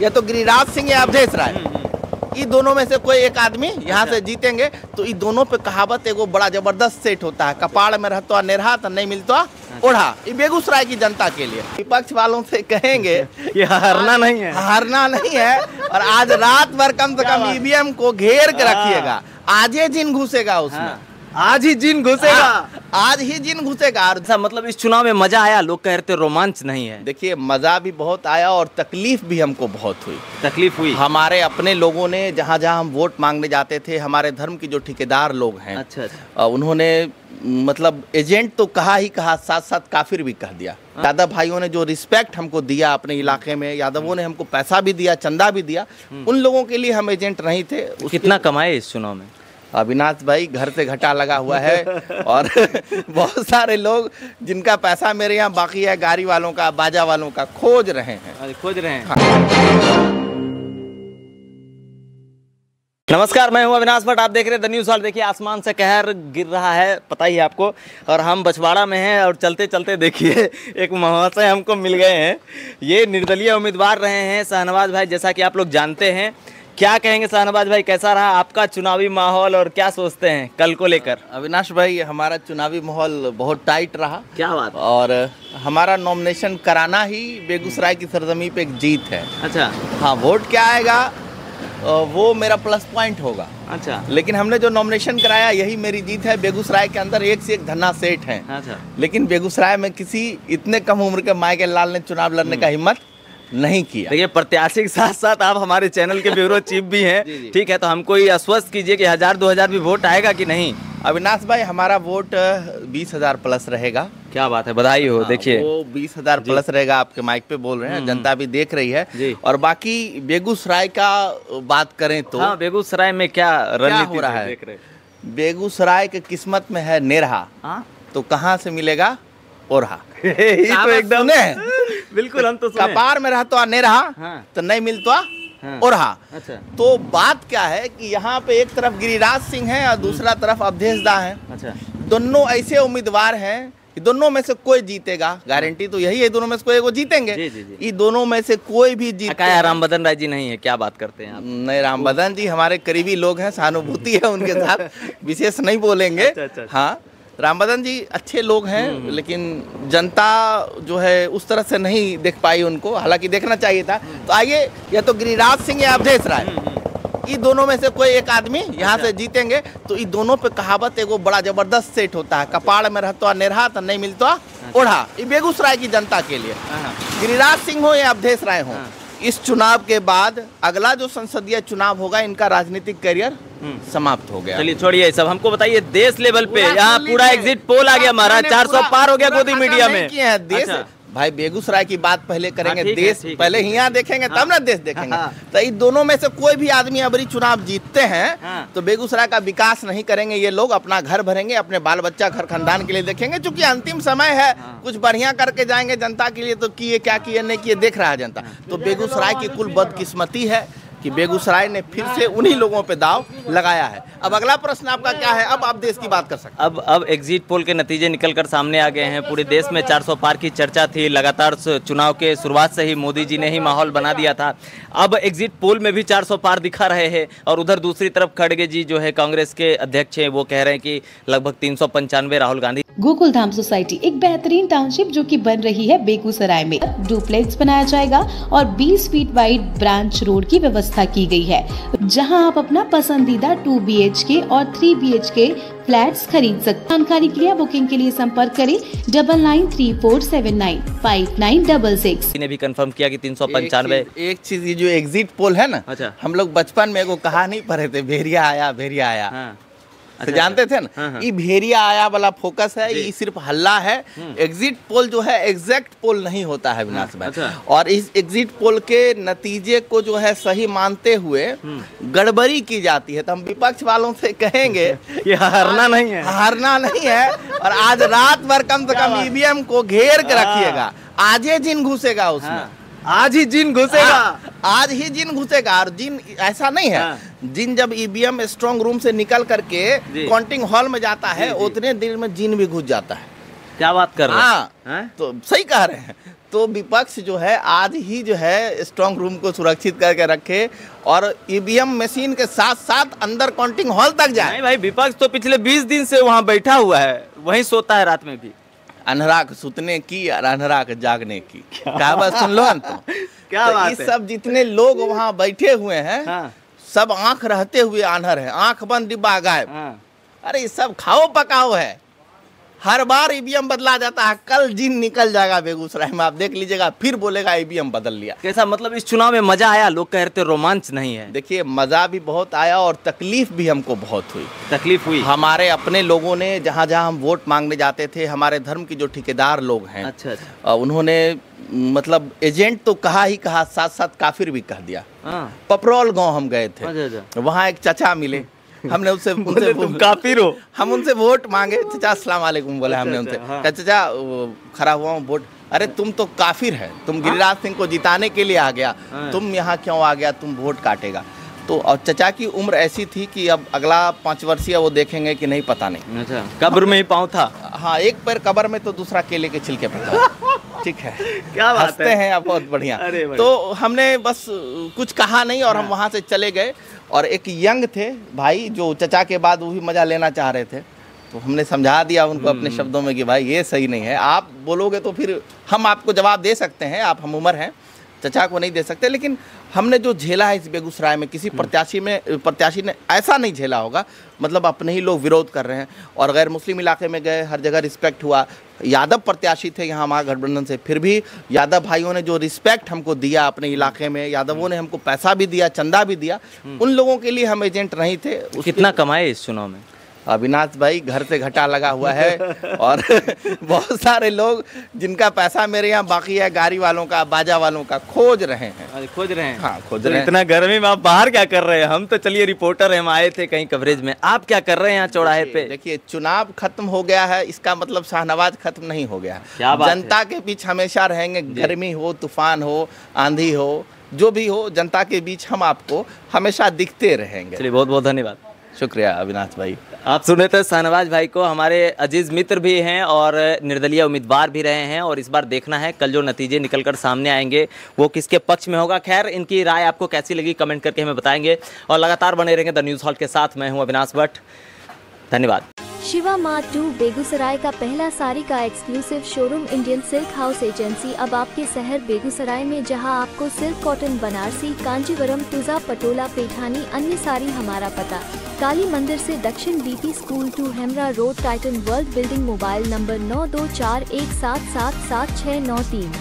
या तो गिरिराज सिंह या अवधेश राय, ये दोनों में से कोई एक आदमी यहाँ से जीतेंगे। तो ये दोनों पे कहावत एगो बड़ा जबरदस्त सेट होता है, कपाड़ में रहता नेरहा तो नहीं मिलता ओढ़ा। ये बेगूसराय की जनता के लिए विपक्ष वालों से कहेंगे ये हारना नहीं है, हारना नहीं है। और आज रात भर कम से कम ईवीएम को घेर के रखिएगा, आज ही जिन घुसेगा उसमें, आज ही जिन घुसेगा, आज ही जिन घुसेगा। अच्छा, मतलब इस चुनाव में मजा आया? लोग कह रहे थे रोमांच नहीं है। देखिए मजा भी बहुत आया और तकलीफ भी हमको बहुत हुई। तकलीफ हुई? हमारे अपने लोगों ने जहाँ जहाँ हम वोट मांगने जाते थे, हमारे धर्म की जो ठेकेदार लोग हैं, अच्छा। उन्होंने मतलब एजेंट तो कहा ही कहा, साथ साथ काफिर भी कह दिया। यादव भाइयों ने जो रिस्पेक्ट हमको दिया अपने इलाके में, यादवों ने हमको पैसा भी दिया, चंदा भी दिया, उन लोगों के लिए हम एजेंट नहीं थे। कितना कमाए इस चुनाव में? अविनाश भाई घर से घाटा लगा हुआ है और बहुत सारे लोग जिनका पैसा मेरे यहाँ बाकी है, गाड़ी वालों का, बाजा वालों का, खोज रहे हैं। खोज रहे हैं। हाँ। नमस्कार, मैं हूं अविनाश भट्ट, आप देख रहे हैं द न्यूज़ वर्ल्ड। देखिए आसमान से कहर गिर रहा है, पता ही है आपको, और हम बछवाड़ा में हैं और चलते चलते देखिए एक महाशय हमको मिल गए हैं। ये निर्दलीय उम्मीदवार रहे हैं शाहनवाज भाई, जैसा कि आप लोग जानते हैं। क्या कहेंगे शाहनवाज भाई, कैसा रहा आपका चुनावी माहौल और क्या सोचते हैं कल को लेकर? अविनाश भाई, हमारा चुनावी माहौल बहुत टाइट रहा। क्या बात? और हमारा नॉमिनेशन कराना ही बेगूसराय की सरजमी पे एक जीत है। अच्छा। हाँ, वोट क्या आएगा वो मेरा प्लस पॉइंट होगा। अच्छा। लेकिन हमने जो नॉमिनेशन कराया यही मेरी जीत है। बेगूसराय के अंदर एक से एक धन्ना सेठ हैं। अच्छा। लेकिन बेगूसराय में किसी इतने कम उम्र के माइकल लाल ने चुनाव लड़ने का हिम्मत नहीं किया। देखिए प्रत्याशी के साथ साथ आप हमारे चैनल के ब्यूरो चीफ भी हैं, ठीक है, तो हमको ये आश्वस्त कीजिए कि 1000-2000 भी वोट आएगा कि नहीं? अविनाश भाई, हमारा वोट 20,000 प्लस रहेगा। क्या बात है, बधाई हो। देखिए वो 20,000 प्लस रहेगा, आपके माइक पे बोल रहे हैं, जनता भी देख रही है। और बाकी बेगूसराय का बात करें तो हाँ, बेगूसराय में क्या रणनीति हो रहा है? देख रहे? बेगूसराय के किस्मत में है नेरहा, तो कहाँ से मिलेगा ओरहा। तो एकदम बिल्कुल, हम तो कपार में रहता नेरहा तो नहीं मिलता ओरहा। अच्छा। तो बात क्या है कि यहाँ पे एक तरफ गिरिराज सिंह है और दूसरा तरफ अवधेश दा है। अच्छा। दोनों ऐसे उम्मीदवार हैं कि दोनों में से कोई जीतेगा, गारंटी तो यही है, दोनों में से कोई वो जीतेंगे। ये दोनों में से कोई भी जीतेगा। रामबदन राय जी नहीं है, क्या बात करते हैं आप? नहीं, रामबदन जी हमारे करीबी लोग हैं, सहानुभूति है उनके साथ, विशेष नहीं बोलेंगे। अच्छा। हाँ, रामबदन जी अच्छे लोग हैं, लेकिन जनता जो है उस तरह से नहीं देख पाई उनको, हालांकि देखना चाहिए था। तो आइए, या तो गिरिराज सिंह या अवधेश राय, ये दोनों में से कोई एक आदमी यहाँ से जीतेंगे। तो ये दोनों पे कहावत एगो बड़ा जबरदस्त सेट होता है, कपाड़ में रहता नेरहा तो नहीं मिलता ओढ़ा। ये बेगूसराय की जनता के लिए गिरिराज सिंह हो या अवधेश राय हो, इस चुनाव के बाद अगला जो संसदीय चुनाव होगा, इनका राजनीतिक करियर समाप्त हो गया। चलिए छोड़िए सब, हमको बताइए देश लेवल पे यहाँ पूरा एग्जिट पोल आ गया महाराज, 400 पार हो गया गोदी मीडिया में। देश भाई, बेगूसराय की बात पहले करेंगे, देश पहले यहाँ देखेंगे तब ना देश देखेंगे। तो इन दोनों में से कोई भी आदमी अबरी चुनाव जीतते हैं तो बेगूसराय का विकास नहीं करेंगे ये लोग, अपना घर भरेंगे, अपने बाल बच्चा घर खानदान के लिए देखेंगे। चूंकि अंतिम समय है, कुछ बढ़िया करके जाएंगे जनता के लिए, तो किए क्या किए नहीं किए देख रहा है जनता। तो बेगूसराय की कुल बदकिस्मती है कि बेगूसराय ने फिर से उन्हीं लोगों पे दाव लगाया है। अब अगला प्रश्न आपका क्या है? अब आप देश की बात कर सकते हैं। अब एग्जिट पोल के नतीजे निकलकर सामने आ गए हैं। पूरे देश में 400 पार की चर्चा थी, लगातार चुनाव के शुरुआत से ही मोदी जी ने ही माहौल बना दिया था। अब एग्जिट पोल में भी 400 पार दिखा रहे हैं, और उधर दूसरी तरफ खड़गे जी जो है कांग्रेस के अध्यक्ष हैं, वो कह रहे हैं कि लगभग 395 राहुल गांधी। गोकुलधाम सोसाइटी एक बेहतरीन टाउनशिप जो कि बन रही है बेगूसराय में। डुप्लेक्स बनाया जाएगा और 20 फीट वाइड ब्रांच रोड की व्यवस्था की गई है, जहां आप अपना पसंदीदा 2 BHK और 3 BHK फ्लैट्स खरीद सकते। जानकारी के लिए बुकिंग के लिए संपर्क करें 9934795966। ने भी कंफर्म किया कि 395। एक चीज ये जो एग्जिट पोल है ना, अच्छा, हम लोग बचपन में एगो कहानी पढ़े थे, भेड़िया आया भेड़िया आया। तो जानते थे ना, ये भेड़िया आया वाला फोकस है, ये सिर्फ हल्ला है। एग्जिट पोल जो है एग्जैक्ट पोल नहीं होता है विनाश भाई। और इस एग्जिट पोल के नतीजे को जो है सही मानते हुए गड़बड़ी की जाती है। तो हम विपक्ष वालों से कहेंगे ये हारना नहीं है, हारना नहीं है। और आज रात भर कम से कम ईवीएम को घेर के रखिएगा, आज ही जिन घुसेगा उसमें, आज ही जिन घुसेगा, आज ही जिन घुसेगा। और जिन ऐसा नहीं है, जिन जब ईवीएम स्ट्रॉन्ग रूम से निकल करके काउंटिंग हॉल में जाता है, उतने देर में जिन भी घुस जाता है। क्या बात कर रहे हैं? हाँ, तो सही कह रहे हैं। तो विपक्ष जो है आज ही जो है स्ट्रांग रूम को सुरक्षित करके रखे और ईवीएम मशीन के साथ साथ अंदर काउंटिंग हॉल तक जाए। नहीं भाई, विपक्ष तो पिछले 20 दिन से वहाँ बैठा हुआ है, वहीं सोता है रात में भी। अनहराक सुतने की और अनहराक जागने की कहावत सुन लो अंत। क्या तो बात इस है? सब जितने लोग वहाँ बैठे हुए हैं, हाँ। सब आंख रहते हुए आन्हर है, आंख बंद डिब्बा गायब। हाँ। अरे ये सब खाओ पकाओ है। हर बार ईवीएम बदला जाता है। कल जिन निकल जाएगा बेगूसराय में, आप देख लीजिएगा, फिर बोलेगा ईवीएम बदल लिया। कैसा मतलब इस चुनाव में मजा आया? लोग कह रहे थे रोमांच नहीं है। देखिए, मजा भी बहुत आया और तकलीफ भी हमको बहुत हुई। तकलीफ हुई? हमारे अपने लोगों ने जहाँ जहाँ हम वोट मांगने जाते थे, हमारे धर्म के जो ठेकेदार लोग हैं, अच्छा। उन्होंने मतलब एजेंट तो कहा ही कहा, साथ साथ काफिर भी कह दिया। हाँ। पपरौल गांव हम गए थे। अच्छा। वहाँ एक चाचा मिले, हमने उनसे तुम काफिर हो? हम उनसे वोट मांगे। चाचा अस्सलाम वालेकुम बोले हमने उनसे। हाँ। चाचा खड़ा हुआ हूँ वोट। अरे तुम तो काफिर है, तुम गिरिराज सिंह को जिताने के लिए आ गया, तुम यहाँ क्यों आ गया, तुम वोट काटेगा। तो और चचा की उम्र ऐसी थी कि अब अगला 5 वर्षीय वो देखेंगे कि नहीं, पता नहीं। अच्छा, कब्र में ही पाँव था? हाँ, एक पैर कब्र में तो दूसरा केले के छिलके पे था। ठीक है, क्या बात हंसते हैं आप, बहुत बढ़िया। अरे तो हमने बस कुछ कहा नहीं और हम वहाँ से चले गए। और एक यंग थे भाई जो चचा के बाद वो भी मजा लेना चाह रहे थे, तो हमने समझा दिया उनको अपने शब्दों में कि भाई ये सही नहीं है, आप बोलोगे तो फिर हम आपको जवाब दे सकते हैं, आप हम उम्र हैं, चचा को नहीं दे सकते। लेकिन हमने जो झेला है इस बेगूसराय में, किसी प्रत्याशी ने ऐसा नहीं झेला होगा। मतलब अपने ही लोग विरोध कर रहे हैं और गैर मुस्लिम इलाके में गए, हर जगह रिस्पेक्ट हुआ। यादव प्रत्याशी थे यहाँ महागठबंधन से, फिर भी यादव भाइयों ने जो रिस्पेक्ट हमको दिया अपने इलाके में, यादवों ने हमको पैसा भी दिया, चंदा भी दिया। उन लोगों के लिए हम एजेंट नहीं थे। कितना कमाए इस चुनाव में? अविनाश भाई, घर से घाटा लगा हुआ है और बहुत सारे लोग जिनका पैसा मेरे यहाँ बाकी है, गाड़ी वालों का, बाजा वालों का, खोज रहे हैं। अरे खोज रहे हैं? हाँ, खोज तो रहे हैं। इतना गर्मी में आप बाहर क्या कर रहे हैं? हम तो चलिए रिपोर्टर हैं, हम आए थे कहीं कवरेज में, आप क्या कर रहे हैं यहाँ चौराहे पे? देखिए, चुनाव खत्म हो गया है, इसका मतलब शाहनवाज खत्म नहीं हो गया है। क्या बात है? जनता के बीच हमेशा रहेंगे, गर्मी हो, तूफान हो, आंधी हो, जो भी हो, जनता के बीच हम आपको हमेशा दिखते रहेंगे। चलिए, बहुत बहुत धन्यवाद। शुक्रिया अविनाश भाई। आप सुन रहे थे शाहनवाज भाई को, हमारे अजीज मित्र भी हैं और निर्दलीय उम्मीदवार भी रहे हैं। और इस बार देखना है कल जो नतीजे निकलकर सामने आएंगे वो किसके पक्ष में होगा। खैर, इनकी राय आपको कैसी लगी कमेंट करके हमें बताएंगे और लगातार बने रहेंगे द न्यूज़ हॉल के साथ। मैं हूं अविनाश भट्ट, धन्यवाद। शिवा मार्ट 2 बेगूसराय का पहला साड़ी का exclusive showroom Indian silk house agency अब आपके शहर बेगूसराय में, जहां आपको सिल्क, कॉटन, बनारसी, कांजीवरम, तुजा, पटोला, पैठानी, अन्य साड़ी। हमारा पता काली मंदिर से दक्षिण, BP school 2, Hemra road, Titan world building, mobile number 9241777693।